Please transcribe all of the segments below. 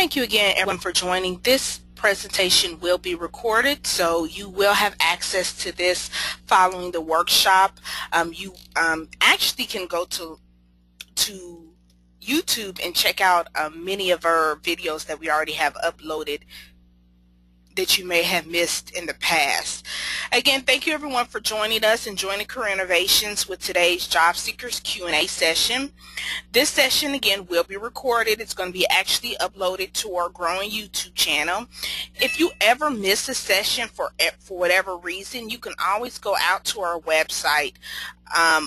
Thank you again, everyone, for joining. This presentation will be recorded, so you will have access to this following the workshop. You actually can go to YouTube and check out many of our videos that we already have uploaded that you may have missed in the past. Again, thank you everyone for joining us and joining Career Innovations with today's Job Seekers Q&A session. This session, again, will be recorded. It's going to be actually uploaded to our growing YouTube channel. If you ever miss a session for whatever reason, you can always go out to our website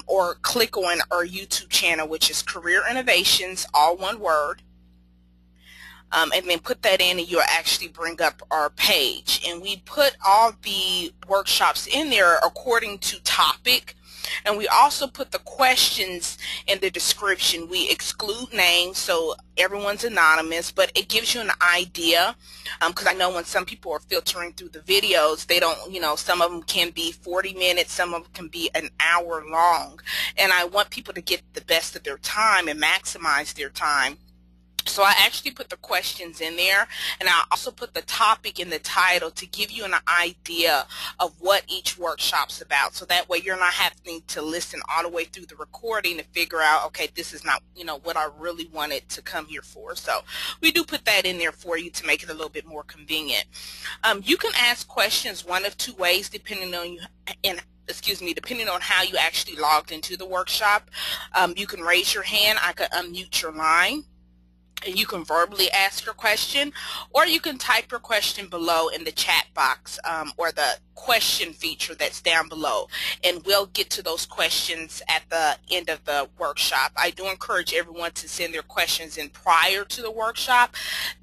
or click on our YouTube channel, which is Career Innovations, all one word. And then put that in and you'll actually bring up our page. And we put all the workshops in there according to topic. And we also put the questions in the description. We exclude names, so everyone's anonymous, but it gives you an idea. Because I know when some people are filtering through the videos, they don't, some of them can be 40 minutes, some of them can be an hour long. And I want people to get the best of their time and maximize their time. So I actually put the questions in there, and I also put the topic in the title to give you an idea of what each workshop's about. So that way you're not having to listen all the way through the recording to figure out, okay, this is not, what I really wanted to come here for. So we do put that in there for you to make it a little bit more convenient. You can ask questions one of two ways depending on depending on how you actually logged into the workshop. You can raise your hand. I could unmute your line, and you can verbally ask your question, or you can type your question below in the chat box or the question feature that's down below, and we'll get to those questions at the end of the workshop. I do encourage everyone to send their questions in prior to the workshop.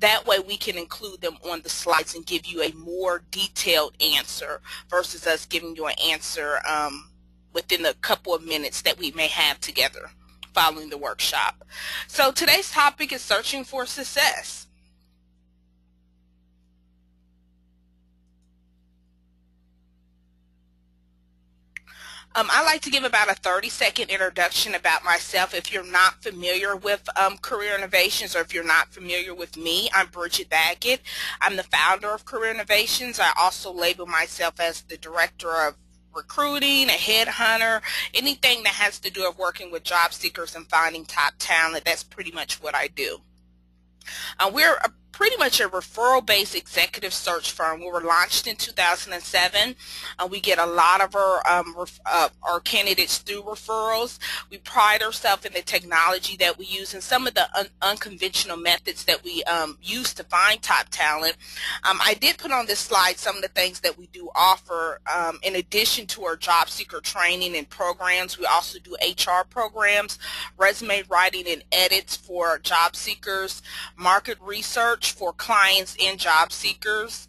That way we can include them on the slides and give you a more detailed answer versus us giving you an answer within a couple of minutes that we may have together following the workshop. So today's topic is searching for success. I like to give about a 30-second introduction about myself. If you're not familiar with Career Innovations, or if you're not familiar with me, I'm Bridget Baggett. I'm the founder of Career Innovations. I also label myself as the director of recruiting, a headhunter, anything that has to do with working with job seekers and finding top talent. That's pretty much what I do. We're pretty much a referral-based executive search firm. We were launched in 2007. We get a lot of our candidates through referrals. We pride ourselves in the technology that we use and some of the unconventional methods that we use to find top talent. I did put on this slide some of the things that we do offer. In addition to our job seeker training and programs, we also do HR programs, resume writing and edits for job seekers, market research for clients and job seekers,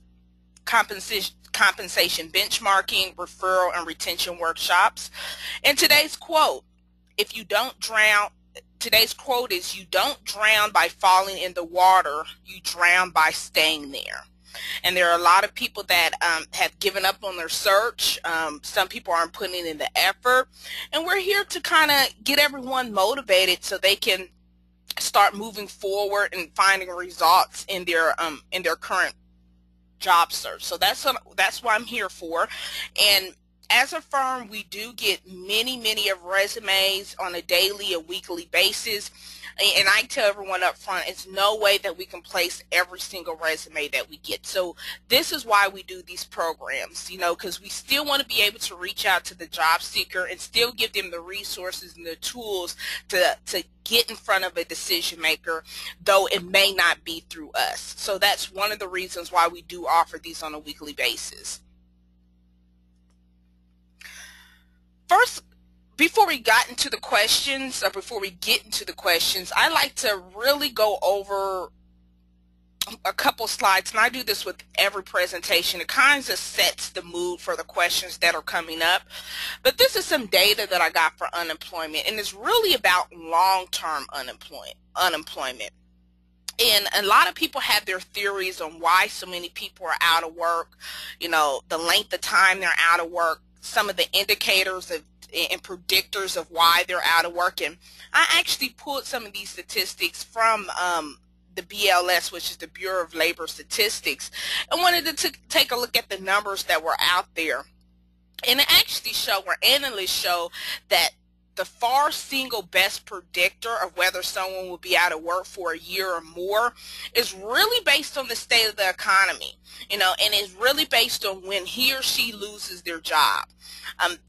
compensation benchmarking, referral and retention workshops. And today's quote, today's quote is, "You don't drown by falling in the water, you drown by staying there." And there are a lot of people that have given up on their search. Some people aren't putting in the effort, and we're here to kind of get everyone motivated so they can start moving forward and finding results in their current job search. So that's what I'm here for. And as a firm, we do get many of resumes on a daily or weekly basis. And I tell everyone up front, it's no way that we can place every single resume that we get. So this is why we do these programs, because we still want to be able to reach out to the job seeker and still give them the resources and the tools to get in front of a decision maker, though it may not be through us. So that's one of the reasons why we do offer these on a weekly basis. First, before we get into the questions, I like to really go over a couple slides, and I do this with every presentation. It kind of sets the mood for the questions that are coming up. But this is some data that I got for unemployment, and it's really about long-term unemployment. And a lot of people have their theories on why so many people are out of work, the length of time they're out of work, some of the indicators and predictors of why they're out of work. And I actually pulled some of these statistics from the BLS, which is the Bureau of Labor Statistics, and wanted to take a look at the numbers that were out there. And it actually showed, where analysts show, that the far single best predictor of whether someone will be out of work for a year or more is really based on the state of the economy, and is really based on when he or she loses their job.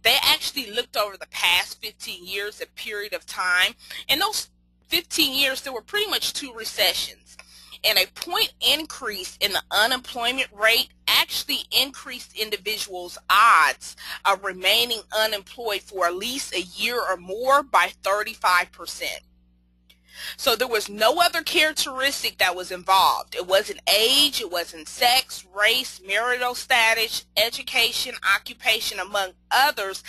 They actually looked over the past 15 years, a period of time. In those 15 years, there were pretty much 2 recessions. And a point increase in the unemployment rate actually increased individuals' odds of remaining unemployed for at least a year or more by 35%. So there was no other characteristic that was involved. It wasn't age, it wasn't sex, race, marital status, education, occupation, among others.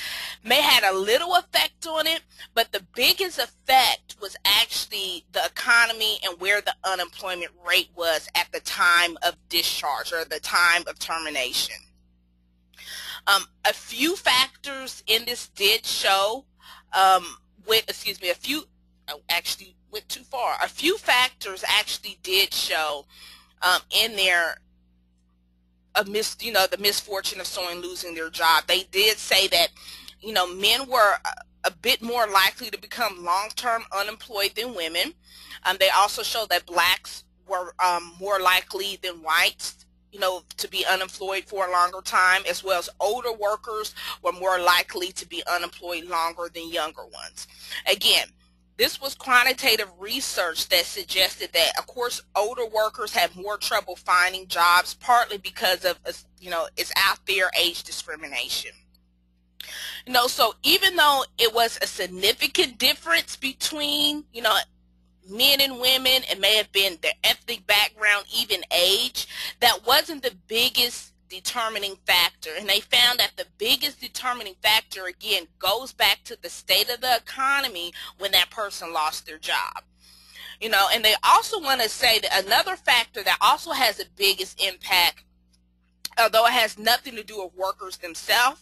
May had a little effect on it, but the biggest effect was actually the economy and where the unemployment rate was at the time of discharge, or the time of termination. A few factors in this did show, went too far. A few factors actually did show in there the misfortune of someone losing their job. They did say that men were a bit more likely to become long-term unemployed than women. They also showed that blacks were more likely than whites to be unemployed for a longer time, as well as older workers were more likely to be unemployed longer than younger ones. Again, this was quantitative research that suggested that, of course, older workers have more trouble finding jobs, partly because of, it's out there, age discrimination. So even though it was a significant difference between, men and women, it may have been their ethnic background, even age, that wasn't the biggest determining factor. And they found that the biggest determining factor, again, goes back to the state of the economy when that person lost their job. And they also want to say that another factor that also has the biggest impact, although it has nothing to do with workers themselves,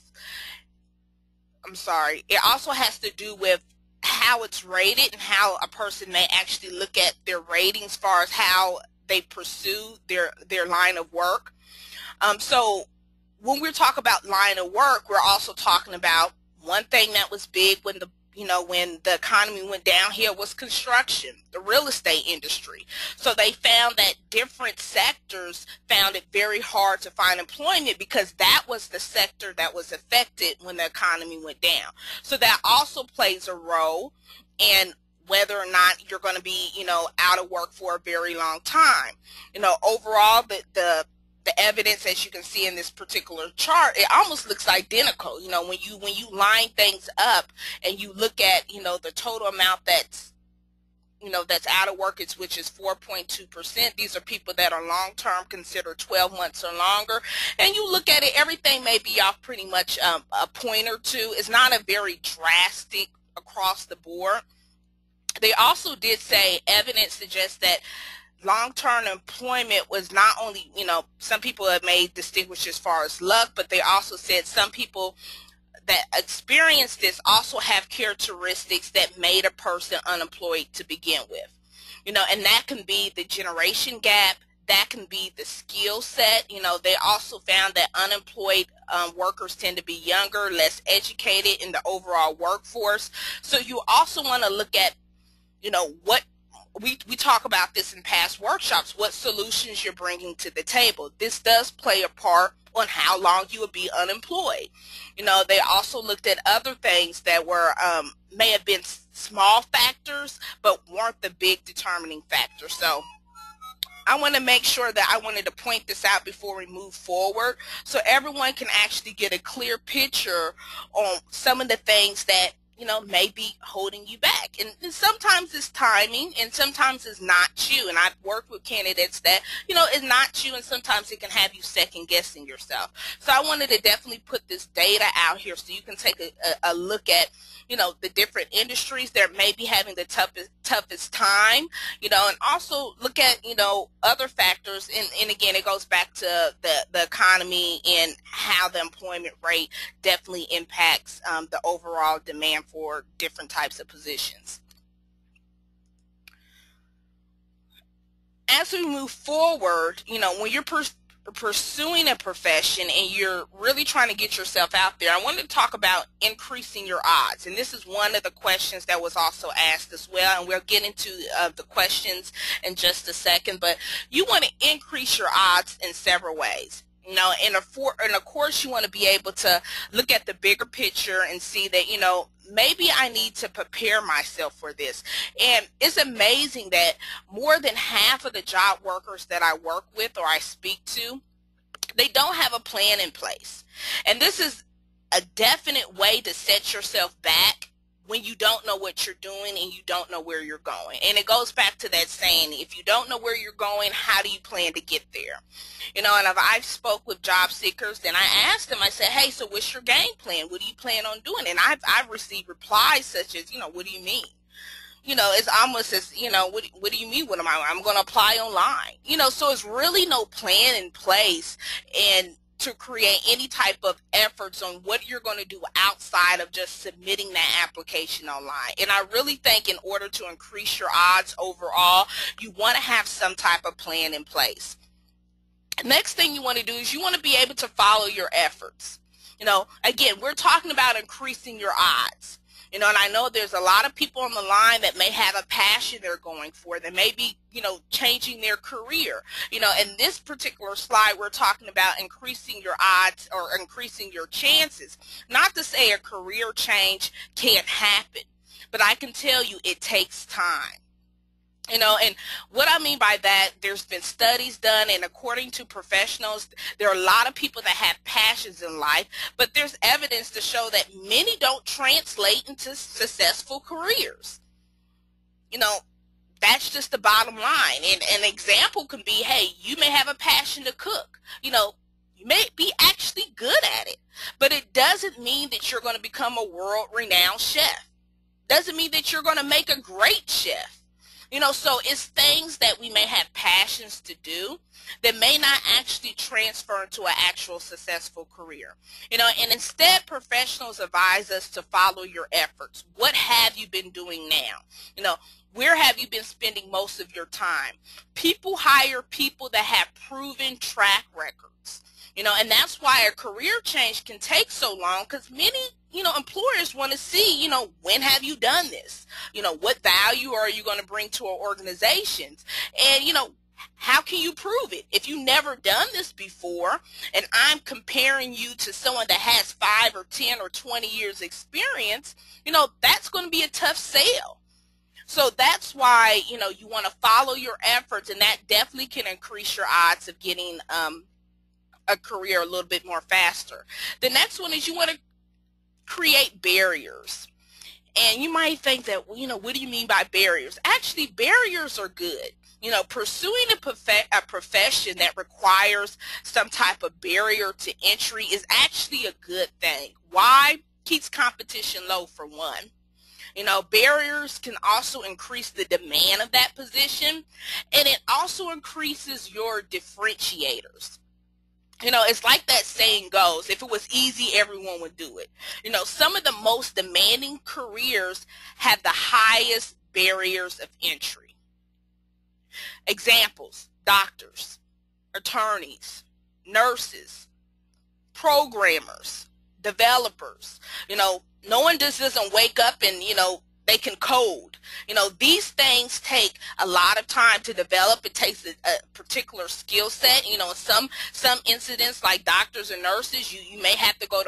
it also has to do with how it's rated and how a person may actually look at their rating as far as how they pursue their line of work. So when we're talking about line of work, we're also talking about one thing that was big when the economy went downhill was construction, the real estate industry. So they found that different sectors found it very hard to find employment because that was the sector that was affected when the economy went down. So that also plays a role in whether or not you're going to be, out of work for a very long time. Overall, the evidence, as you can see in this particular chart, it almost looks identical. When you line things up and you look at, the total amount that's out of work, which is 4.2%. These are people that are long-term, considered 12 months or longer. And you look at it, everything may be off pretty much a point or two. It's not a very drastic across the board. They also did say evidence suggests that long-term employment was not only, some people have made distinguish as far as luck, but they also said some people that experienced this also have characteristics that made a person unemployed to begin with. And that can be the generation gap, that can be the skill set. They also found that unemployed workers tend to be younger, less educated in the overall workforce. So you also want to look at, what we talk about this in past workshops, what solutions you're bringing to the table. This does play a part on how long you will be unemployed. They also looked at other things that were may have been small factors, but weren't the big determining factor. So I want to make sure that I wanted to point this out before we move forward, so everyone can actually get a clear picture on some of the things that may be holding you back. And sometimes it's timing, and sometimes it's not you. And I've worked with candidates that, it's not you, and sometimes it can have you second guessing yourself. So I wanted to definitely put this data out here so you can take a look at, the different industries that may be having the toughest time, and also look at, other factors. And again, it goes back to the economy and how the employment rate definitely impacts the overall demand for different types of positions. as we move forward, when you're pursuing a profession and you're really trying to get yourself out there, I wanted to talk about increasing your odds. And this is one of the questions that was also asked as well. And we'll get into the questions in just a second. But you want to increase your odds in several ways. In a course, you want to be able to look at the bigger picture and see that, maybe I need to prepare myself for this. And it's amazing that more than half of the job workers that I work with or I speak to, they don't have a plan in place. And this is a definite way to set yourself back when you don't know what you're doing and you don't know where you're going. And it goes back to that saying, if you don't know where you're going, how do you plan to get there? And if I've spoke with job seekers, then I asked them, I said, hey, so what's your game plan? What do you plan on doing? And I've received replies such as, what do you mean? It's almost as, what do you mean? What I'm going to apply online? So it's really no plan in place and to create any type of efforts on what you're going to do outside of just submitting that application online. And I really think in order to increase your odds overall, you want to have some type of plan in place. Next thing you want to do is you want to be able to follow your efforts. Again, we're talking about increasing your odds. And I know there's a lot of people on the line that may have a passion they're going for. They may be, changing their career. In this particular slide, we're talking about increasing your odds or increasing your chances. Not to say a career change can't happen, but I can tell you it takes time. And what I mean by that, there's been studies done, and according to professionals, there are a lot of people that have passions in life, but there's evidence to show that many don't translate into successful careers. That's just the bottom line. And an example can be, hey, you may have a passion to cook. You may be actually good at it, but it doesn't mean that you're going to become a world-renowned chef. Doesn't mean that you're going to make a great chef. So it's things that we may have passions to do that may not actually transfer into an actual successful career. And instead professionals advise us to follow your efforts. What have you been doing now? Where have you been spending most of your time? People hire people that have proven track records. And that's why a career change can take so long, because many, employers want to see, when have you done this? What value are you going to bring to our organizations? And, how can you prove it? If you've never done this before, and I'm comparing you to someone that has 5 or 10 or 20 years experience, that's going to be a tough sell. So that's why, you want to follow your efforts, and that definitely can increase your odds of getting a career a little bit more faster. The next one is you want to create barriers. And you might think that, what do you mean by barriers? Actually, barriers are good. Pursuing a profession that requires some type of barrier to entry is actually a good thing. Why? Keeps competition low, for one. Barriers can also increase the demand of that position, and it also increases your differentiators. It's like that saying goes, if it was easy, everyone would do it. Some of the most demanding careers have the highest barriers of entry. Examples: doctors, attorneys, nurses, programmers, developers. No one just doesn't wake up and, they can code. These things take a lot of time to develop. It takes a particular skill set. Some incidents like doctors and nurses, you may have to go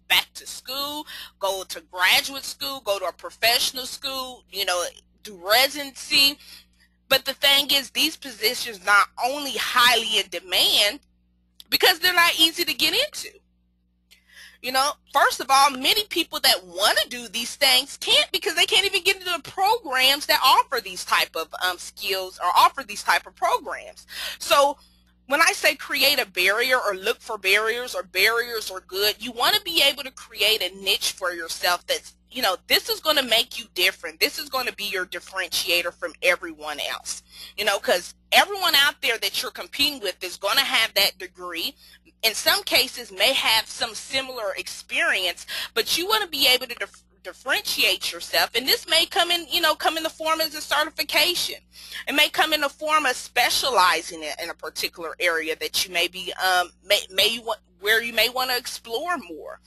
back to school, go to graduate school, go to a professional school, do residency. But the thing is, these positions not only highly in demand because they're not easy to get into. First of all, many people that want to do these things can't, because they can't even get into the programs that offer these type of skills or offer these type of programs. So when I say create a barrier or look for barriers, or barriers are good, you want to be able to create a niche for yourself that's, this is going to make you different. This is going to be your differentiator from everyone else, because everyone out there that you're competing with is going to have that degree. In some cases may have some similar experience, but you want to be able to differentiate yourself. And this may come in, come in the form as a certification. It may come in the form of specializing in a particular area that you may be, where you may want to explore more.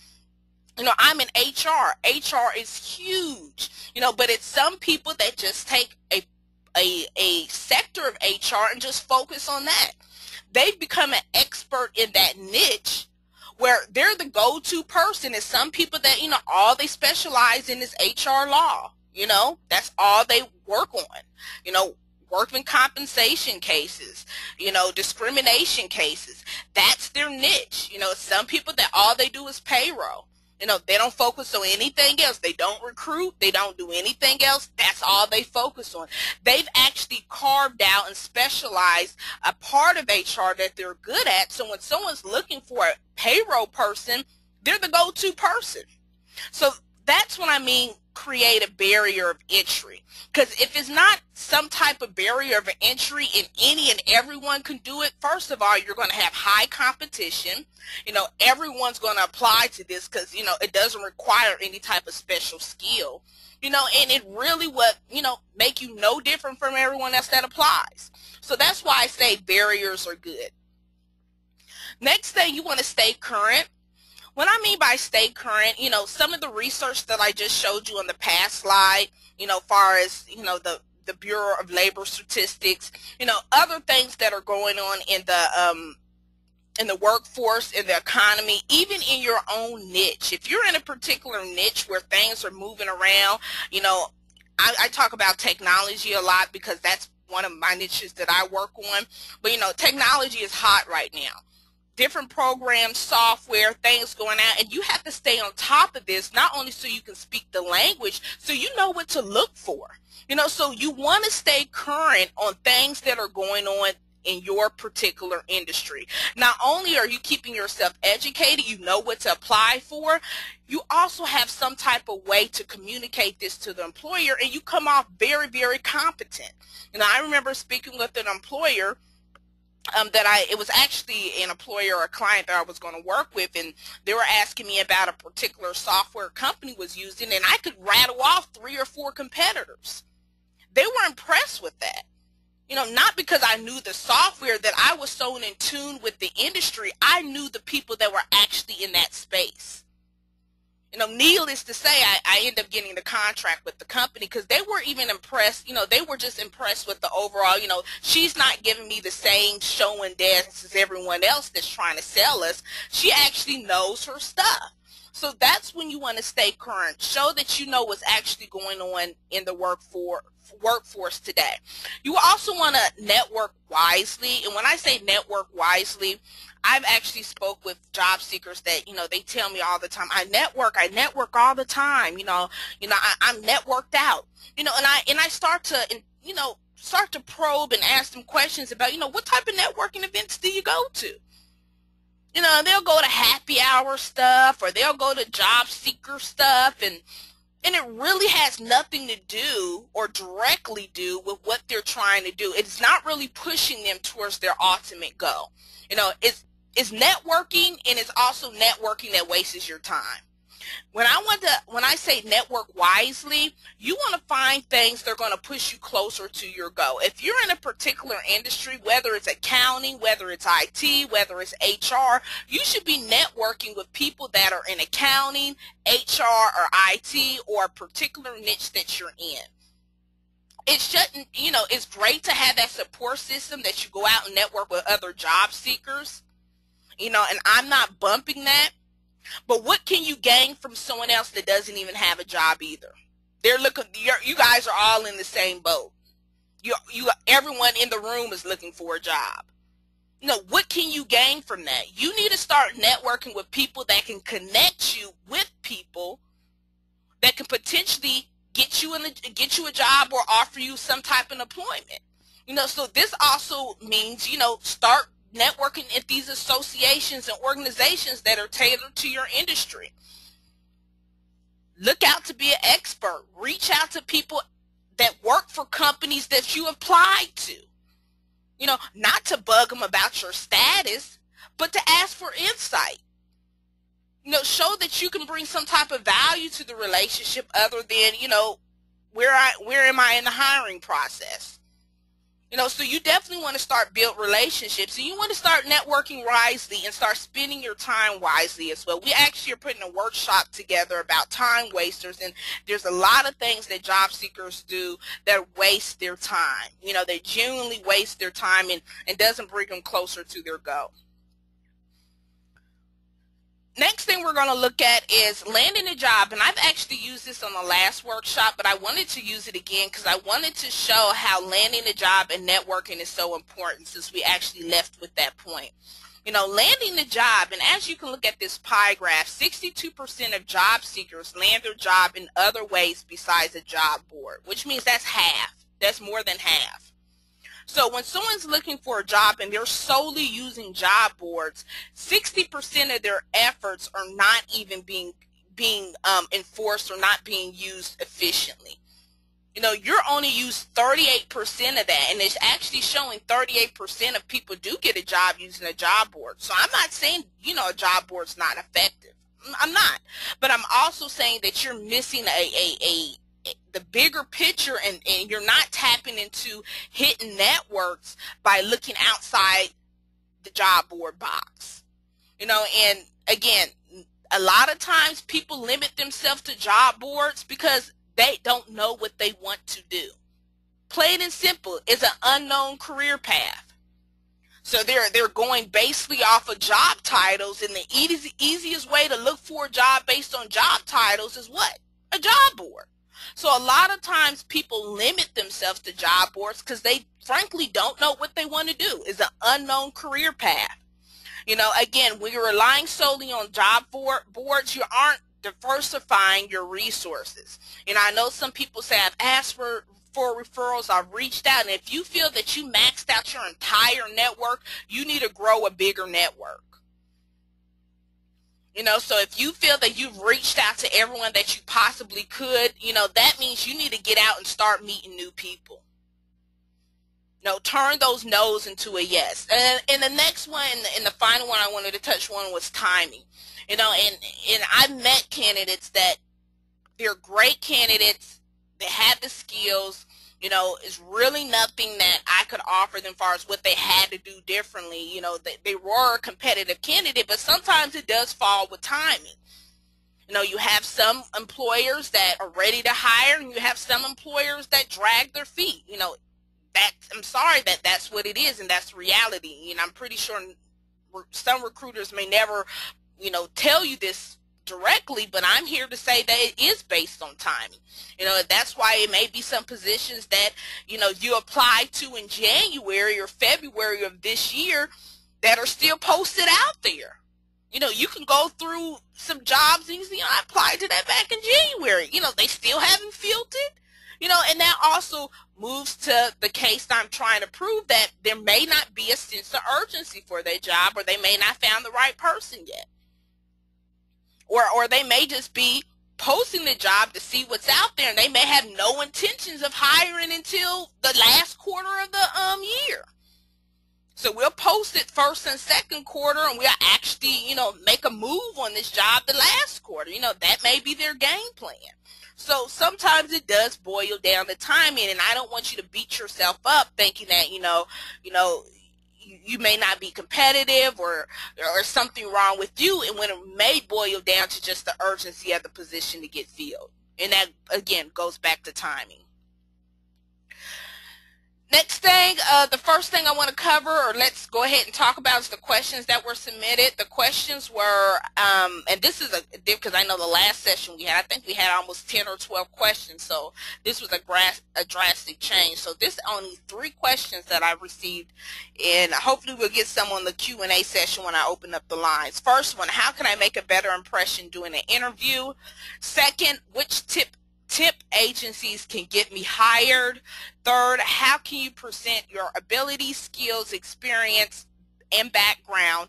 I'm in HR. HR is huge, but it's some people that just take a sector of HR and just focus on that. They've become an expert in that niche where they're the go-to person. And some people that, all they specialize in is HR law. That's all they work on. Workman compensation cases, discrimination cases. That's their niche. Some people that all they do is payroll. They don't focus on anything else. They don't recruit. They don't do anything else. That's all they focus on. They've actually carved out and specialized a part of HR that they're good at. So when someone's looking for a payroll person, they're the go-to person. So that's what I mean, create a barrier of entry. Because if it's not some type of barrier of entry and any and everyone can do it, first of all, you're going to have high competition. Everyone's going to apply to this because, it doesn't require any type of special skill. And it really would, make you no different from everyone else that applies. So that's why I say barriers are good. Next thing, you want to stay current. What I mean by stay current, some of the research that I just showed you on the past slide, far as, the Bureau of Labor Statistics, other things that are going on in the workforce, in the economy, even in your own niche. If you're in a particular niche where things are moving around, I talk about technology a lot because that's one of my niches that I work on. But, technology is hot right now. Different programs, software, things going out, and you have to stay on top of this, not only so you can speak the language, so you know what to look for. So you want to stay current on things that are going on in your particular industry. Not only are you keeping yourself educated, you know what to apply for, you also have some type of way to communicate this to the employer, and you come off very, very competent. I remember speaking with an employer it was actually an employer or a client that I was going to work with, and they were asking me about a particular software company was using, and I could rattle off 3 or 4 competitors. They were impressed with that. Not because I knew the software, that I was so in tune with the industry, I knew the people that were actually in that space. Needless to say, I ended up getting the contract with the company because they were even impressed. They were just impressed with the overall, she's not giving me the same show and dance as everyone else that's trying to sell us. She actually knows her stuff. So that's when you want to stay current. Show that you know what's actually going on in the workforce today. You also want to network wisely. And when I say network wisely, I've actually spoke with job seekers that, they tell me all the time, I network all the time. I'm networked out. And I start to probe and ask them questions about, what type of networking events do you go to? They'll go to happy hour stuff, or they'll go to job seeker stuff, and it really has nothing to do or directly do with what they're trying to do. It's not really pushing them towards their ultimate goal. It's networking, and it's also networking that wastes your time. When I say network wisely, you want to find things that are going to push you closer to your goal. If you're in a particular industry, whether it's accounting, whether it's IT, whether it's HR, you should be networking with people that are in accounting, HR, or IT, or a particular niche that you're in. It shouldn't, it's great to have that support system that you go out and network with other job seekers, and I'm not bumping that. But what can you gain from someone else that doesn't even have a job either? They're looking. You guys are all in the same boat. Everyone in the room is looking for a job. What can you gain from that? You need to start networking with people that can connect you with people that can potentially get you a job or offer you some type of employment. So this also means start networking at these associations and organizations that are tailored to your industry. Look out to be an expert. Reach out to people that work for companies that you applied to. Not to bug them about your status, but to ask for insight. show that you can bring some type of value to the relationship other than, where am I in the hiring process? So you definitely want to start build relationships, and you want to start networking wisely and start spending your time wisely as well. We actually are putting a workshop together about time wasters, and there's a lot of things that job seekers do that waste their time. They genuinely waste their time and doesn't bring them closer to their goal. Next thing we're going to look at is landing a job, and I've actually used this on the last workshop, but I wanted to use it again because I wanted to show how landing a job and networking is so important, since we actually left with that point. Landing a job, and as you can look at this pie graph, 62% of job seekers land their job in other ways besides a job board, which means that's half. That's more than half. So when someone's looking for a job and they're solely using job boards, 60% of their efforts are not even being enforced or not being used efficiently. You're only used 38% of that, and it's actually showing 38% of people do get a job using a job board. So I'm not saying, a job board's not effective. I'm not. But I'm also saying that you're missing the bigger picture, and you're not tapping into hidden networks by looking outside the job board box. And again, a lot of times people limit themselves to job boards because they don't know what they want to do. Plain and simple, it's an unknown career path. So they're going basically off of job titles, and the easiest way to look for a job based on job titles is what? A job board. So a lot of times people limit themselves to job boards because they frankly don't know what they want to do. It's an unknown career path. Again, when you're relying solely on job boards, you aren't diversifying your resources. I know some people say, I've asked for referrals, I've reached out, and if you feel that you maxed out your entire network, you need to grow a bigger network. So if you feel that you've reached out to everyone that you possibly could, that means you need to get out and start meeting new people. Turn those no's into a yes. And the next one, and the final one I wanted to touch on, was timing. And I've met candidates that they're great candidates, they have the skills, it's really nothing that I could offer them as far as what they had to do differently. They were a competitive candidate, but sometimes it does fall with timing. You have some employers that are ready to hire, and you have some employers that drag their feet. I'm sorry that's what it is, and that's reality. I'm pretty sure some recruiters may never, tell you this directly, but I'm here to say that it is based on timing. That's why it may be some positions that, you apply to in January or February of this year that are still posted out there. You can go through some jobs and you see, I applied to that back in January. They still haven't filled it. And that also moves to the case I'm trying to prove, that there may not be a sense of urgency for their job, or they may not found the right person yet. Or they may just be posting the job to see what's out there, and they may have no intentions of hiring until the last quarter of the year. So we'll post it first and second quarter, and we'll actually, make a move on this job the last quarter. That may be their game plan. So sometimes it does boil down to timing, and I don't want you to beat yourself up thinking that, you may not be competitive or something wrong with you, and when it may boil down to just the urgency of the position to get filled. And that, again, goes back to timing. Next thing, the first thing I want to cover, or let's go ahead and talk about, is the questions that were submitted. The questions were, and this is because I know the last session we had, I think we had almost 10 or 12 questions, so this was a drastic change. So this is only 3 questions that I received, and hopefully we'll get some on the Q&A session when I open up the lines. First one, how can I make a better impression during an interview? Second, which temp agencies can get me hired? Third, how can you present your abilities, skills, experience, and background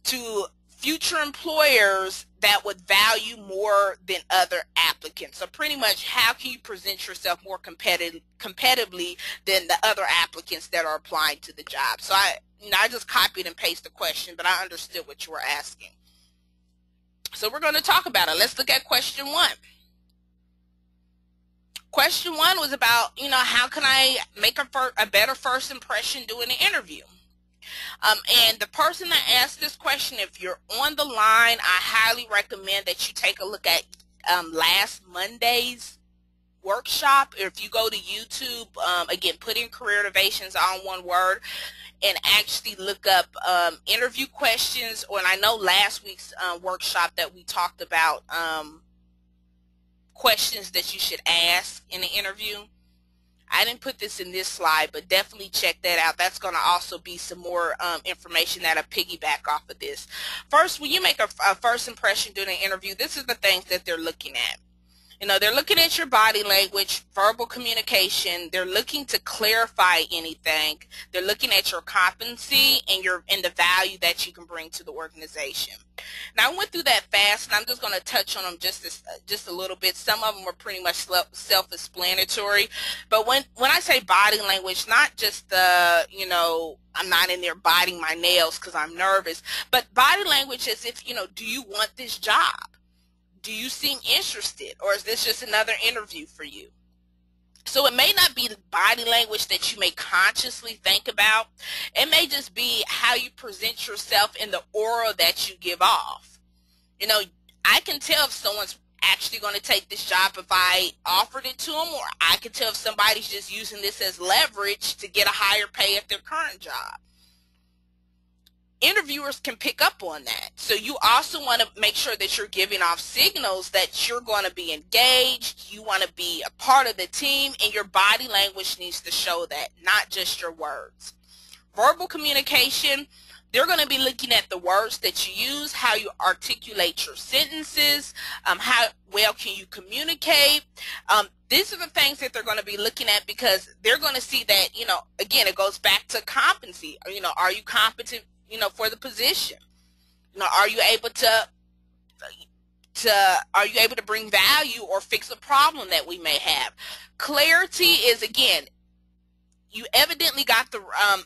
to future employers that would value more than other applicants? So pretty much, how can you present yourself more competitively than the other applicants that are applying to the job? So I just copied and pasted the question, but I understood what you were asking. So we're going to talk about it. Let's look at question 1. Question 1 was about, how can I make a better first impression during an interview? And the person that asked this question, if you're on the line, I highly recommend that you take a look at last Monday's workshop. If you go to YouTube, again, put in career innovations all one word, and actually look up interview questions. Or, and I know last week's workshop that we talked about questions that you should ask in an interview. I didn't put this in this slide, but definitely check that out. That's going to also be some more information that'll piggyback off of this. First, when you make a first impression during an interview, this is the things that they're looking at. They're looking at your body language, verbal communication. They're looking to clarify anything. They're looking at your competency and the value that you can bring to the organization. Now, I went through that fast, and I'm just going to touch on them just a little bit. Some of them are pretty much self-explanatory. But when I say body language, not just I'm not in there biting my nails because I'm nervous, but body language as if, do you want this job? Do you seem interested, or is this just another interview for you? So it may not be the body language that you may consciously think about. It may just be how you present yourself and the aura that you give off. I can tell if someone's actually going to take this job if I offered it to them, or I can tell if somebody's just using this as leverage to get a higher pay at their current job. Interviewers can pick up on that. So you also want to make sure that you're giving off signals that you're going to be engaged, you want to be a part of the team, and your body language needs to show that, not just your words. Verbal communication, they're going to be looking at the words that you use, how you articulate your sentences, how well can you communicate. These are the things that they're going to be looking at, because they're going to see that, again, it goes back to competency. Are you competent for the position? Are you able to bring value or fix a problem that we may have? Clarity is, again, you evidently got the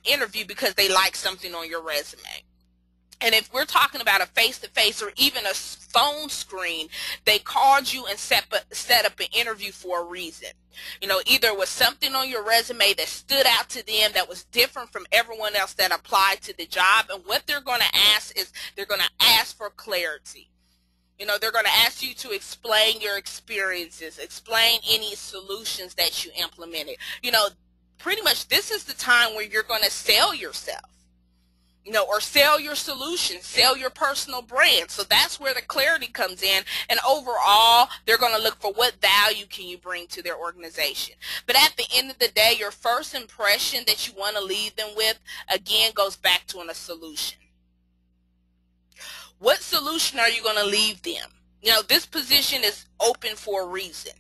interview because they like something on your resume. And if we're talking about a face-to-face or even a phone screen, they called you and set up an interview for a reason. Either it was something on your resume that stood out to them that was different from everyone else that applied to the job. And what they're going to ask is, they're going to ask for clarity. They're going to ask you to explain your experiences, explain any solutions that you implemented. Pretty much this is the time where you're going to sell yourself. Or sell your solution, sell your personal brand. So that's where the clarity comes in. And overall, they're going to look for what value can you bring to their organization. But at the end of the day, your first impression that you want to leave them with, again, goes back to a solution. What solution are you going to leave them? This position is open for a reason.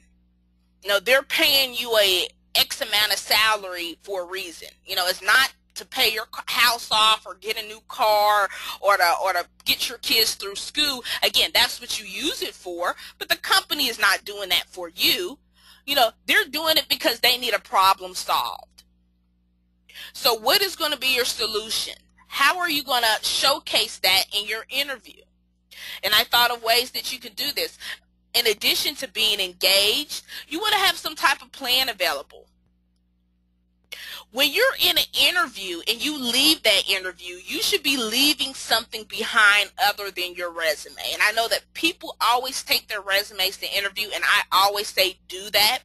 They're paying you a X amount of salary for a reason. It's not to pay your house off or get a new car or to get your kids through school. Again, that's what you use it for, but the company is not doing that for you. They're doing it because they need a problem solved. So what is going to be your solution? How are you going to showcase that in your interview? And I thought of ways that you could do this. In addition to being engaged, you want to have some type of plan available. When you're in an interview and you leave that interview, you should be leaving something behind other than your resume. And I know that people always take their resumes to interview, and I always say do that.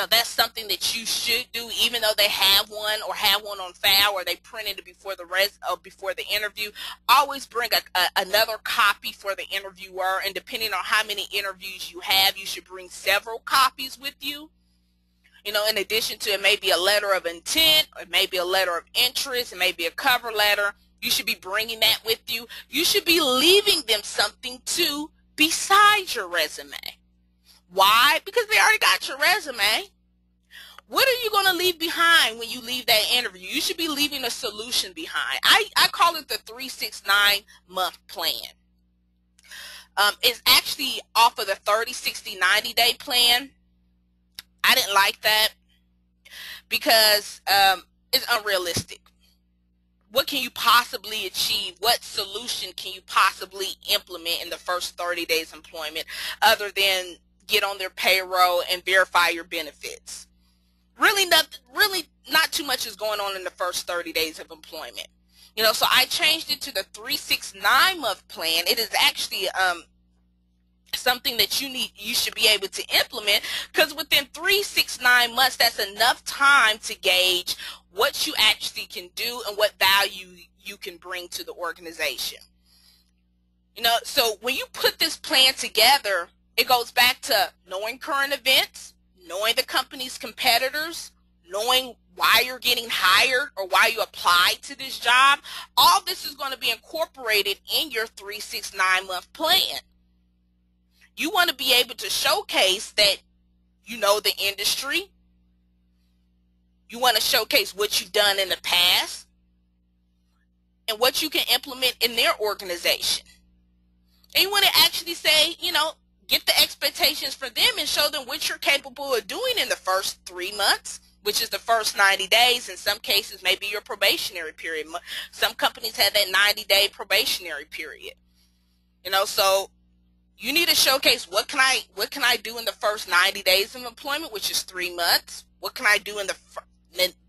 That's something that you should do, even though they have one or have one on file or they printed it before the interview. Always bring another copy for the interviewer, and depending on how many interviews you have, you should bring several copies with you. In addition to, it may be a letter of intent, it may be a letter of interest, it may be a cover letter. You should be bringing that with you. You should be leaving them something too besides your resume. Why? Because they already got your resume. What are you going to leave behind when you leave that interview? You should be leaving a solution behind. I call it the 369-month plan. It's actually off of the 30, 60, 90-day plan. I didn't like that because it's unrealistic. what can you possibly achieve? What solution can you possibly implement in the first 30 days of employment other than get on their payroll and verify your benefits? Really not too much is going on in the first 30 days of employment. So I changed it to the 3-6-9 month plan. It is actually something that you should be able to implement, because within 3-6-9 months, that's enough time to gauge what you actually can do and what value you can bring to the organization. So when you put this plan together, it goes back to knowing current events, knowing the company's competitors, knowing why you're getting hired or why you applied to this job. All this is going to be incorporated in your 3-6-9 month plan. You want to be able to showcase that you know the industry. You want to showcase what you've done in the past and what you can implement in their organization. And you want to actually say, get the expectations for them and show them what you're capable of doing in the first 3 months, which is the first 90 days. In some cases, maybe your probationary period. Some companies have that 90-day probationary period. So you need to showcase what can I do in the first 90 days of employment, which is 3 months. What can I do in the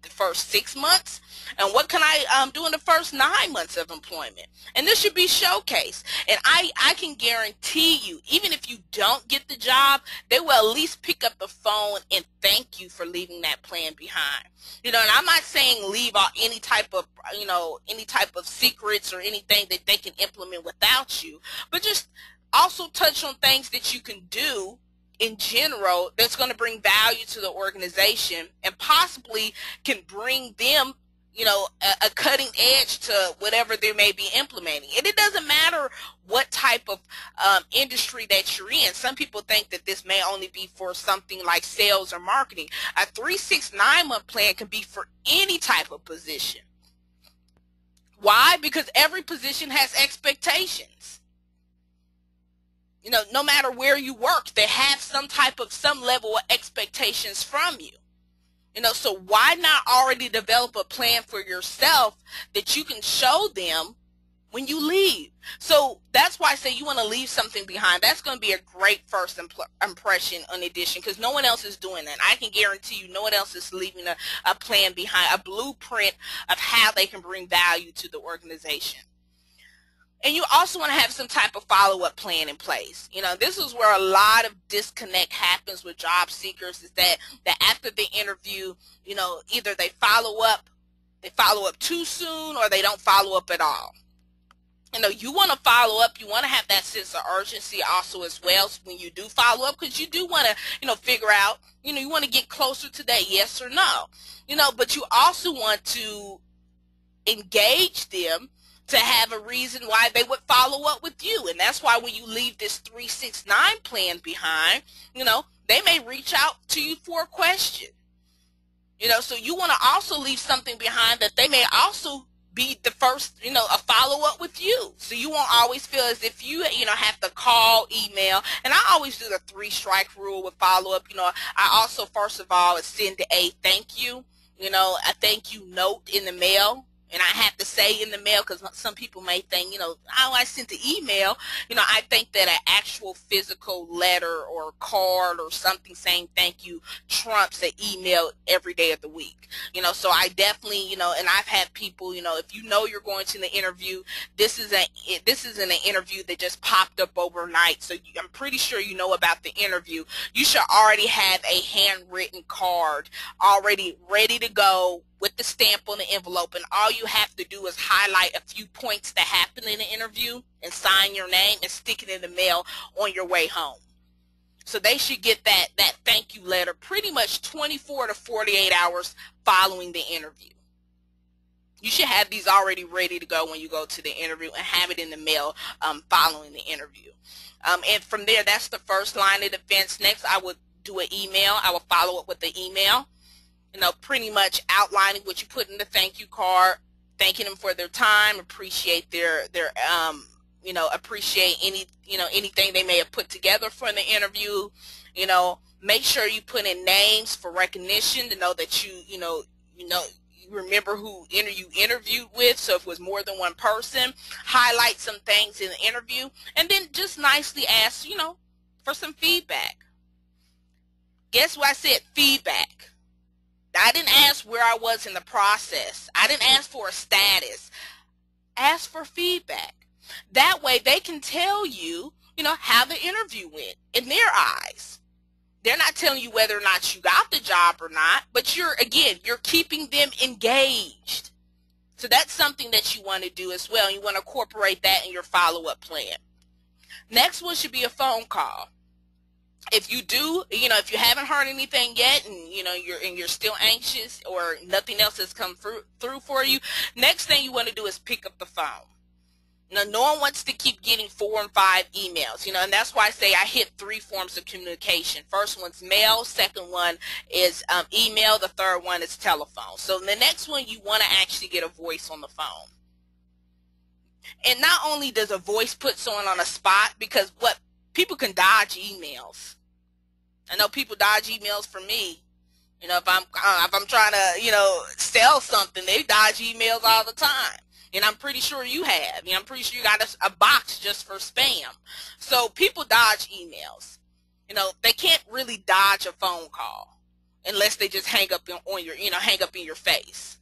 first 6 months? And what can I do in the first 9 months of employment? And this should be showcased. And I can guarantee you, even if you don't get the job, they will at least pick up the phone and thank you for leaving that plan behind. And I'm not saying leave out any type of secrets or anything that they can implement without you, but just also touch on things that you can do in general that's going to bring value to the organization and possibly can bring them, a cutting edge to whatever they may be implementing. And it doesn't matter what type of industry that you're in. Some people think that this may only be for something like sales or marketing. A 3-6-9 month plan can be for any type of position. Why? Because every position has expectations. No matter where you work, they have some level of expectations from you. So why not already develop a plan for yourself that you can show them when you leave? So that's why I say you want to leave something behind. That's going to be a great first impression in addition, because no one else is doing that. I can guarantee you no one else is leaving a plan behind, a blueprint of how they can bring value to the organization. And you also want to have some type of follow-up plan in place. This is where a lot of disconnect happens with job seekers, is that after the interview, either they follow up too soon, or they don't follow up at all. You want to follow up. You want to have that sense of urgency also as well when you do follow up, because you do want to, figure out, you want to get closer to that yes or no. But you also want to engage them to have a reason why they would follow up with you. And that's why when you leave this 3-6-9 plan behind, they may reach out to you for a question. So you want to also leave something behind that they may also be the first, a follow-up with you. So you won't always feel as if you have to call, email. And I always do the 3-strike rule with follow-up. I also, first of all, send a thank you, a thank you note in the mail. And I have to say in the mail, because some people may think, I sent the email. I think that an actual physical letter or card or something saying thank you trumps an email every day of the week. So I definitely, and I've had people, if you're going to the interview, this isn't an interview that just popped up overnight. So I'm pretty sure you know about the interview. You should already have a handwritten card already ready to go, with the stamp on the envelope, and all you have to do is highlight a few points that happened in the interview and sign your name and stick it in the mail on your way home. So they should get that thank you letter pretty much 24 to 48 hours following the interview. You should have these already ready to go when you go to the interview and have it in the mail following the interview. And from there, that's the first line of defense. Next, I would do an email. I will follow up with the email. Pretty much outlining what you put in the thank you card, thanking them for their time, appreciate their appreciate anything they may have put together for the interview. Make sure you put in names for recognition to know that you remember who you interviewed with. So if it was more than one person, highlight some things in the interview, and then just nicely ask, for some feedback. Guess what I said? Feedback. I didn't ask where I was in the process. I didn't ask for a status. Ask for feedback. That way they can tell you, how the interview went in their eyes. They're not telling you whether or not you got the job or not, but you're keeping them engaged. So that's something that you want to do as well. You want to incorporate that in your follow-up plan. Next one should be a phone call. If you do, if you haven't heard anything yet, and you're still anxious or nothing else has come through for you, next thing you want to do is pick up the phone. Now, no one wants to keep getting 4 and 5 emails, and that's why I say I hit 3 forms of communication. First one's mail, second one is email, the third one is telephone. So the next one, you want to actually get a voice on the phone. And not only does a voice put someone on a spot, because people can dodge emails. I know people dodge emails for me. If I'm trying to, sell something, they dodge emails all the time. And I'm pretty sure you have. I'm pretty sure you got a box just for spam. So people dodge emails. They can't really dodge a phone call unless they just hang up in your face.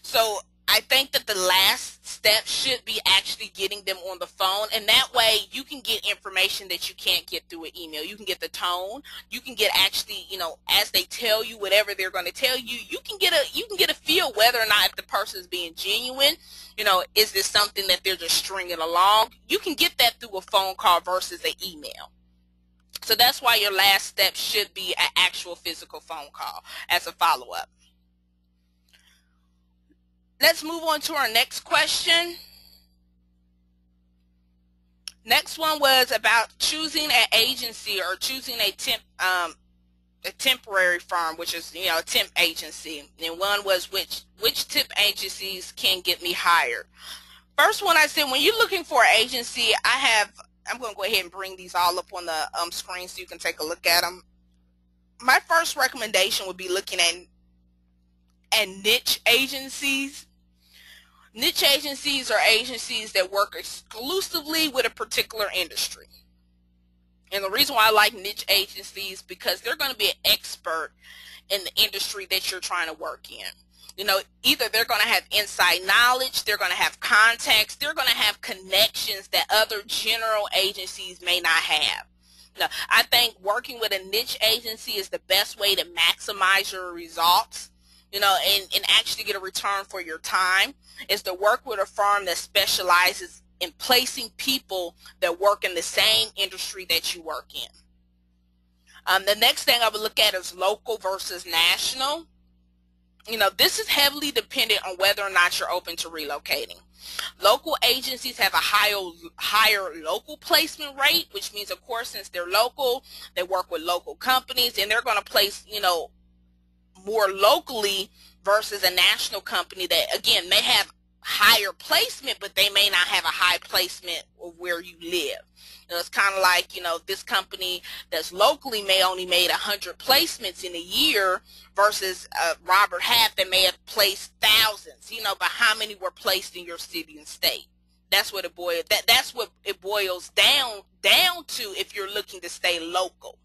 So I think that the last step should be actually getting them on the phone, and that way you can get information that you can't get through an email. You can get the tone. You can get actually, as they tell you whatever they're going to tell you, you can get a feel whether or not if the person is being genuine. Is this something that they're just stringing along? You can get that through a phone call versus an email. So that's why your last step should be an actual physical phone call as a follow-up. Let's move on to our next question. Next one was about choosing an agency or choosing a temporary firm, which is a temp agency. And one was which temp agencies can get me hired. First one, I said when you're looking for an agency, I'm going to go ahead and bring these all up on the screen so you can take a look at them. My first recommendation would be looking at niche agencies. Niche agencies are agencies that work exclusively with a particular industry. And the reason why I like niche agencies because they're going to be an expert in the industry that you're trying to work in. Either they're going to have inside knowledge, they're going to have contacts, they're going to have connections that other general agencies may not have. Now, I think working with a niche agency is the best way to maximize your results. And actually get a return for your time, is to work with a firm that specializes in placing people that work in the same industry that you work in. The next thing I would look at is local versus national. This is heavily dependent on whether or not you're open to relocating. Local agencies have a higher local placement rate, which means, of course, since they're local, they work with local companies, and they're going to place, more locally versus a national company that, again, may have higher placement, but they may not have a high placement of where you live. It's kind of like, this company that's locally may only made 100 placements in a year versus Robert Half that may have placed thousands, but how many were placed in your city and state? That's what that's what it boils down to if you're looking to stay local.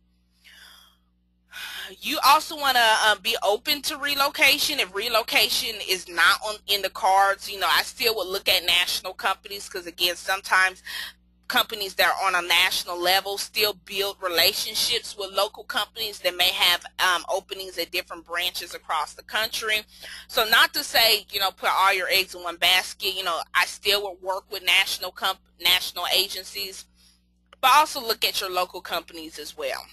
You also want to be open to relocation. If relocation is not in the cards, I still would look at national companies because, again, sometimes companies that are on a national level still build relationships with local companies that may have openings at different branches across the country. So not to say, put all your eggs in one basket. I still would work with national agencies, but also look at your local companies as well.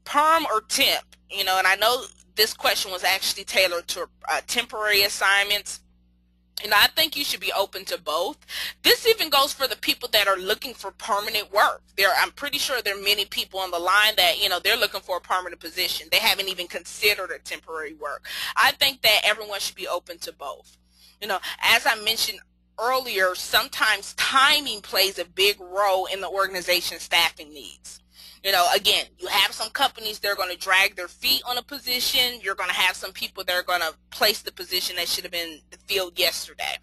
Perm or temp, and I know this question was actually tailored to temporary assignments. I think you should be open to both. This even goes for the people that are looking for permanent work. I'm pretty sure there are many people on the line that, they're looking for a permanent position. They haven't even considered a temporary work. I think that everyone should be open to both. As I mentioned earlier, sometimes timing plays a big role in the organization's staffing needs. Again, you have some companies that are going to drag their feet on a position. You're going to have some people that are going to place the position that should have been filled yesterday.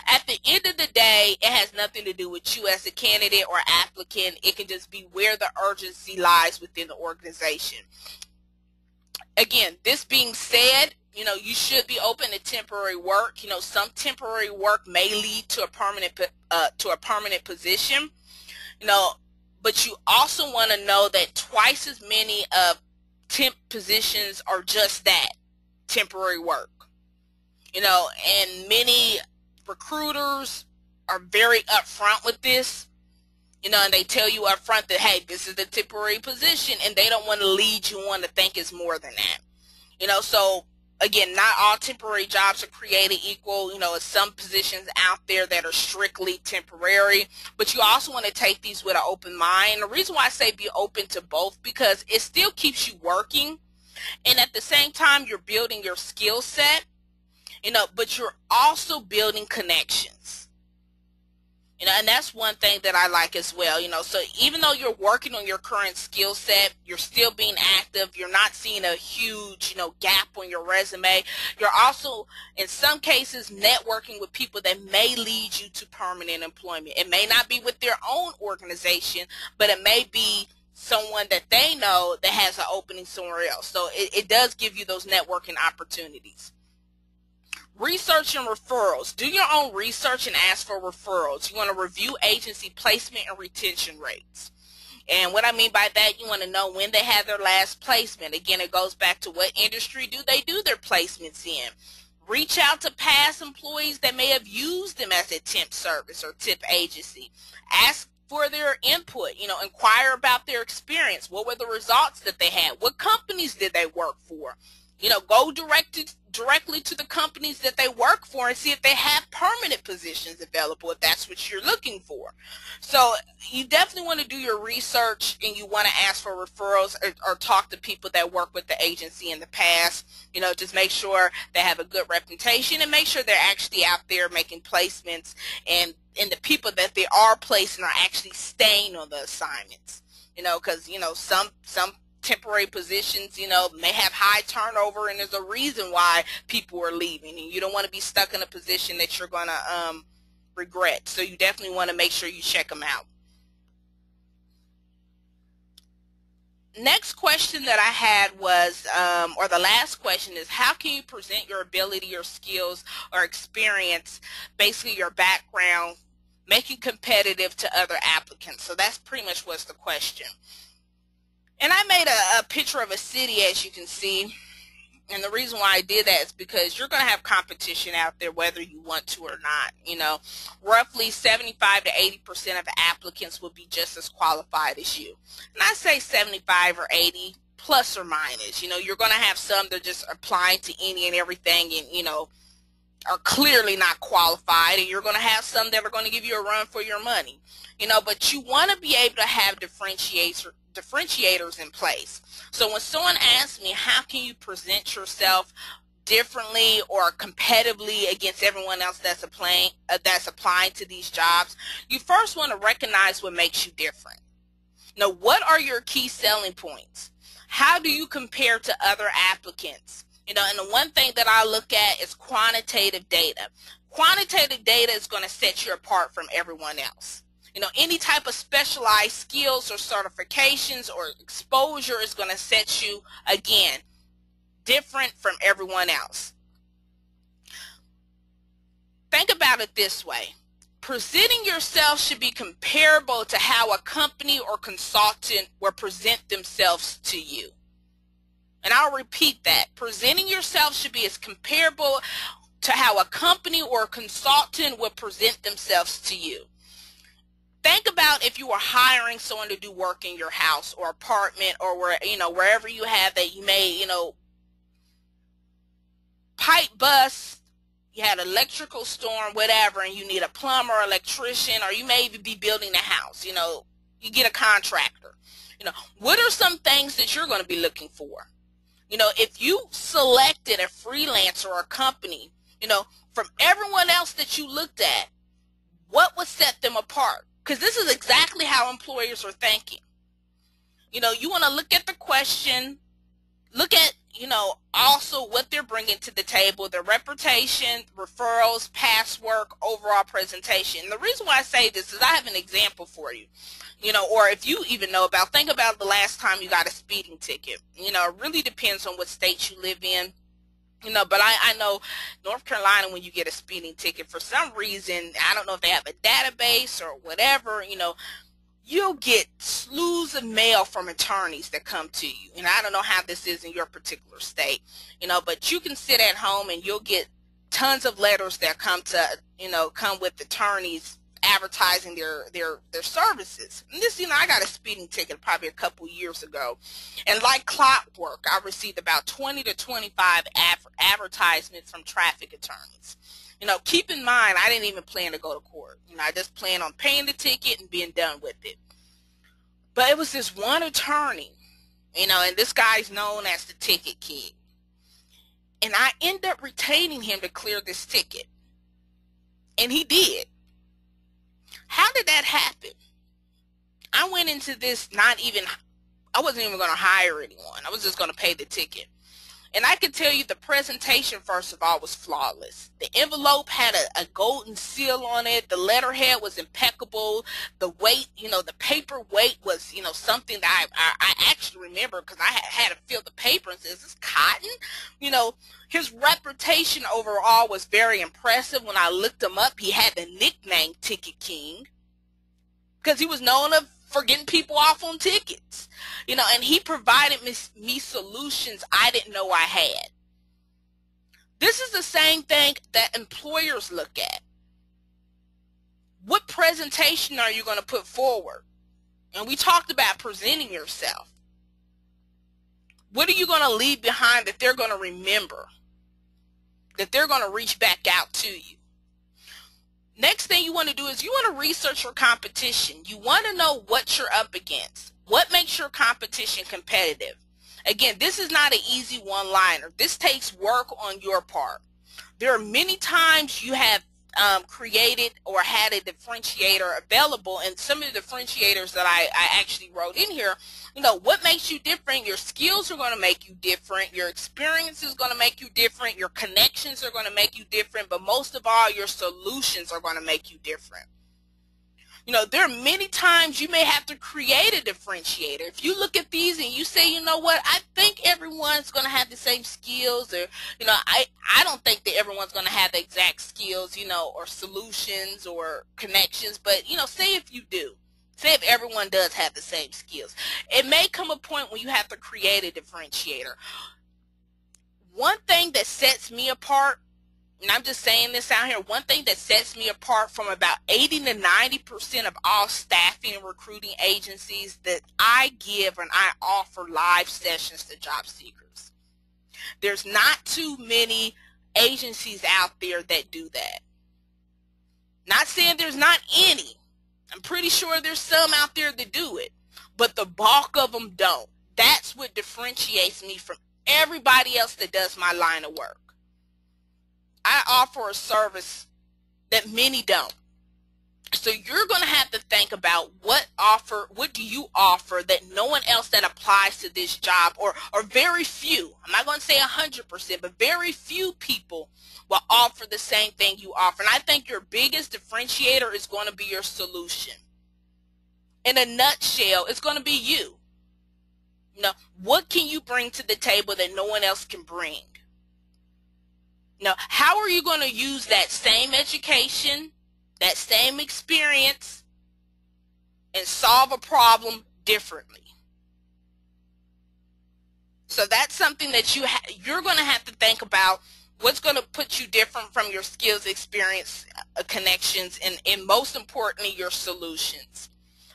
At the end of the day, it has nothing to do with you as a candidate or applicant. It can just be where the urgency lies within the organization. Again, this being said, you should be open to temporary work. Some temporary work may lead to a permanent position. But you also want to know that twice as many of temp positions are just that, temporary work. And many recruiters are very upfront with this, and they tell you upfront that, hey, this is the temporary position, and they don't want to lead you on to think it's more than that. So again, not all temporary jobs are created equal. Some positions out there that are strictly temporary, but you also want to take these with an open mind. The reason why I say be open to both, because it still keeps you working, and at the same time you're building your skill set, but you're also building connections. And that's one thing that I like as well. So even though you're working on your current skill set, you're still being active. You're not seeing a huge, gap on your resume. You're also, in some cases, networking with people that may lead you to permanent employment. It may not be with their own organization, but it may be someone that they know that has an opening somewhere else. So it does give you those networking opportunities. Research and referrals. Do your own research and ask for referrals. You want to review agency placement and retention rates. And what I mean by that, you want to know when they had their last placement. Again, it goes back to what industry do they do their placements in. Reach out to past employees that may have used them as a temp service or temp agency. Ask for their input, inquire about their experience. What were the results that they had? What companies did they work for? Go directly to the companies that they work for and see if they have permanent positions available, if that's what you're looking for. So you definitely want to do your research, and you want to ask for referrals or talk to people that work with the agency in the past. Just make sure they have a good reputation, and make sure they're actually out there making placements, and the people that they are placing are actually staying on the assignments. Because some temporary positions, may have high turnover, and there's a reason why people are leaving, and you don't want to be stuck in a position that you're going to regret. So you definitely want to make sure you check them out. Next question that I had was, or the last question is, how can you present your ability, your skills, or experience, basically your background, making competitive to other applicants? So that's pretty much what's the question. And I made a picture of a city, as you can see, and the reason why I did that is because you're going to have competition out there whether you want to or not. Roughly 75 to 80% of applicants will be just as qualified as you. And I say 75 or 80 plus or minus. You're going to have some that are just applying to any and everything and, are clearly not qualified, and you're going to have some that are going to give you a run for your money. But you want to be able to have differentiators in place. So when someone asks me, how can you present yourself differently or competitively against everyone else that's applying to these jobs, you first want to recognize what makes you different. What are your key selling points? How do you compare to other applicants? And the one thing that I look at is quantitative data. Quantitative data is going to set you apart from everyone else. Any type of specialized skills or certifications or exposure is going to set you, again, different from everyone else. Think about it this way. Presenting yourself should be comparable to how a company or consultant will present themselves to you. And I'll repeat that. Presenting yourself should be as comparable to how a company or a consultant will present themselves to you. Think about if you were hiring someone to do work in your house or apartment or wherever you have that you may, pipe bust, you had electrical storm, whatever, and you need a plumber or electrician, or you may even be building a house, you get a contractor. What are some things that you're going to be looking for? If you selected a freelancer or a company, from everyone else that you looked at, what would set them apart? Because this is exactly how employers are thinking. You want to look at the question, look at, also what they're bringing to the table, their reputation, referrals, past work, overall presentation. And the reason why I say this is I have an example for you, or if you even know about, think about the last time you got a speeding ticket. It really depends on what state you live in. But I know North Carolina, when you get a speeding ticket, for some reason, I don't know if they have a database or whatever, you'll get slews of mail from attorneys that come to you. And I don't know how this is in your particular state, but you can sit at home and you'll get tons of letters that come with attorneys advertising their services. And this, I got a speeding ticket probably a couple years ago. And like clockwork, I received about 20 to 25 advertisements from traffic attorneys. Keep in mind, I didn't even plan to go to court. I just planned on paying the ticket and being done with it. But it was this one attorney, and this guy's known as the ticket king. And I ended up retaining him to clear this ticket. And he did. How did that happen? I went into this I wasn't even going to hire anyone. I was just going to pay the ticket. And I can tell you the presentation, first of all, was flawless. The envelope had a golden seal on it. The letterhead was impeccable. The weight, the paper weight was, something that I actually remember because I had to feel the paper and say, is this cotton? His reputation overall was very impressive. When I looked him up, he had the nickname Ticket King because he was known for getting people off on tickets, and he provided me solutions I didn't know I had. This is the same thing that employers look at. What presentation are you going to put forward? And we talked about presenting yourself. What are you going to leave behind that they're going to remember, that they're going to reach back out to you? Next thing you want to do is you want to research your competition. You want to know what you're up against. What makes your competition competitive? Again, this is not an easy one-liner. This takes work on your part. There are many times you have created or had a differentiator available, and some of the differentiators that I actually wrote in here, what makes you different? Your skills are going to make you different. Your experience is going to make you different. Your connections are going to make you different, but most of all, your solutions are going to make you different. There are many times you may have to create a differentiator. If you look at these and you say, I think everyone's going to have the same skills, or, I don't think that everyone's going to have the exact skills, or solutions or connections, but, say if you do. Say if everyone does have the same skills. It may come a point when you have to create a differentiator. One thing that sets me apart, and I'm just saying this out here, one thing that sets me apart from about 80 to 90% of all staffing and recruiting agencies, that I give and I offer live sessions to job seekers. There's not too many agencies out there that do that. Not saying there's not any. I'm pretty sure there's some out there that do it, but the bulk of them don't. That's what differentiates me from everybody else that does my line of work. I offer a service that many don't. So you're going to have to think about what do you offer that no one else that applies to this job, or very few, I'm not going to say 100%, but very few people will offer the same thing you offer. And I think your biggest differentiator is going to be your solution. In a nutshell, it's going to be you. What can you bring to the table that no one else can bring? Now, how are you going to use that same education, that same experience, and solve a problem differently? So that's something that you're going to have to think about. What's going to put you different from your skills, experience, connections, and most importantly, your solutions.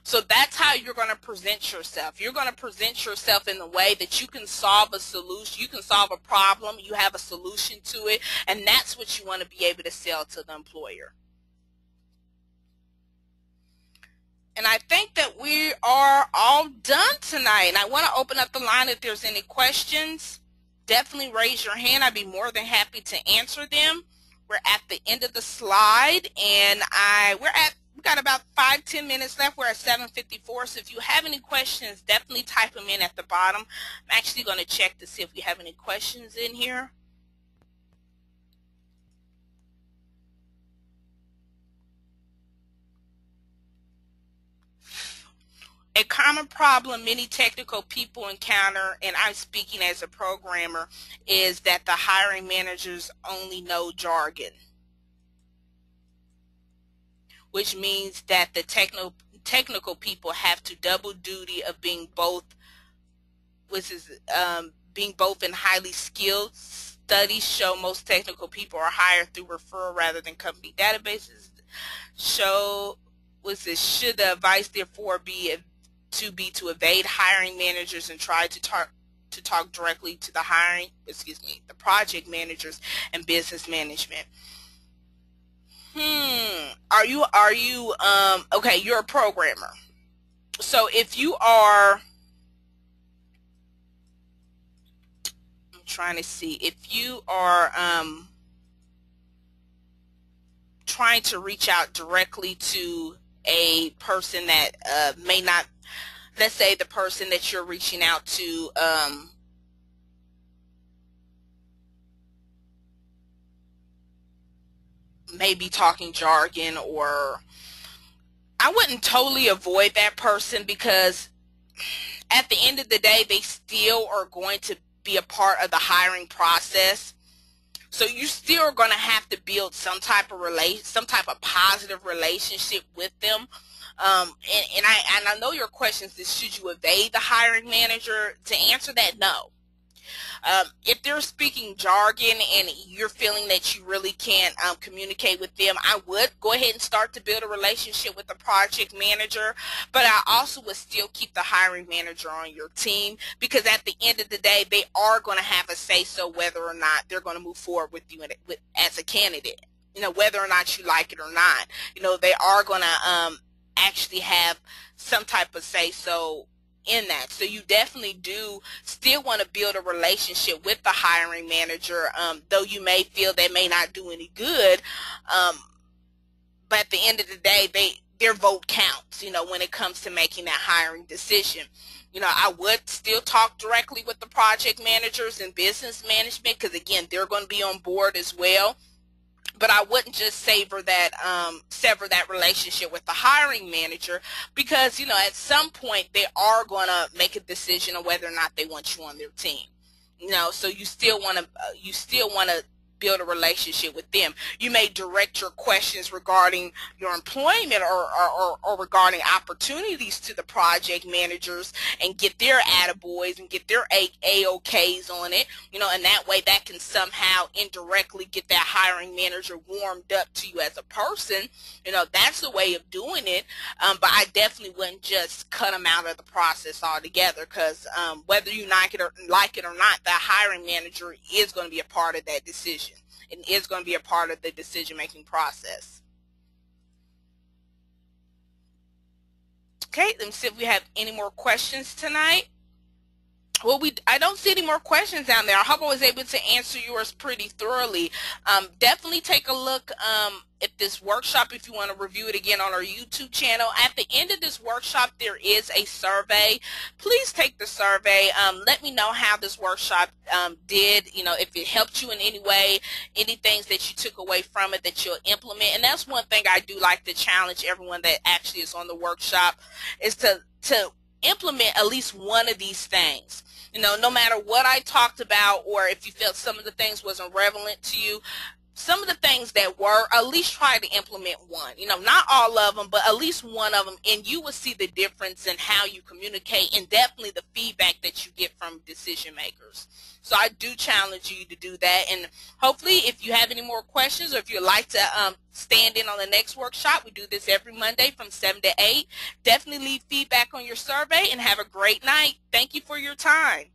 So that's how you're going to present yourself. You're going to present yourself in the way that you can solve a solution. You can solve a problem. You have a solution to it. And that's what you want to be able to sell to the employer. And I think that we are all done tonight. And I want to open up the line if there's any questions. Definitely raise your hand. I'd be more than happy to answer them. We're at the end of the slide, and we're We've got about 5-10 minutes left. We're at 7:54. So if you have any questions, definitely type them in at the bottom. I'm actually going to check to see if we have any questions in here. A common problem many technical people encounter, and I'm speaking as a programmer, is that the hiring managers only know jargon, which means that the technical people have to double duty of being both, being both and highly skilled. Studies show most technical people are hired through referral rather than company databases. Should the advice therefore be to evade hiring managers and try to talk directly to the project managers and business management? Okay, you're a programmer. So if you are, I'm trying to see, if you are trying to reach out directly to a person that may not, let's say the person that you're reaching out to may be talking jargon, or I wouldn't totally avoid that person, because at the end of the day they still are going to be a part of the hiring process. So you still are going to have to build some type of positive relationship with them. And I know your question is, should you evade the hiring manager? To answer that, no. If they're speaking jargon and you're feeling that you really can't communicate with them, I would go ahead and start to build a relationship with the project manager, but I also would still keep the hiring manager on your team, because at the end of the day they are going to have a say-so whether or not they're going to move forward with you as a candidate. Whether or not you like it or not, they are going to actually have some type of say-so in that. So you definitely do still want to build a relationship with the hiring manager, though you may feel they may not do any good, but at the end of the day their vote counts, when it comes to making that hiring decision. I would still talk directly with the project managers and business management, because again, they're going to be on board as well. But I wouldn't just sever that relationship with the hiring manager, because at some point they are going to make a decision on whether or not they want you on their team. So you still want to build a relationship with them. You may direct your questions regarding your employment or regarding opportunities to the project managers and get their attaboys and get their A-OKs on it, and that way that can somehow indirectly get that hiring manager warmed up to you as a person. That's the way of doing it, but I definitely wouldn't just cut them out of the process altogether, because whether you like it or not, the hiring manager is going to be a part of that decision and is going to be a part of the decision-making process. Okay, let me see if we have any more questions tonight. Well, I don't see any more questions down there. I hope I was able to answer yours pretty thoroughly. Definitely take a look at this workshop if you want to review it again on our YouTube channel. At the end of this workshop, there is a survey. Please take the survey. Let me know how this workshop did, if it helped you in any way, any things that you took away from it that you'll implement. And that's one thing I do like to challenge everyone that actually is on the workshop, is to implement at least one of these things. No matter what I talked about, or if you felt some of the things wasn't relevant to you, some of the things that were, at least try to implement one. Not all of them, but at least one of them, and you will see the difference in how you communicate and definitely the feedback that you get from decision makers. So I do challenge you to do that, and hopefully if you have any more questions, or if you'd like to stand in on the next workshop, we do this every Monday from 7 to 8. Definitely leave feedback on your survey, and have a great night. Thank you for your time.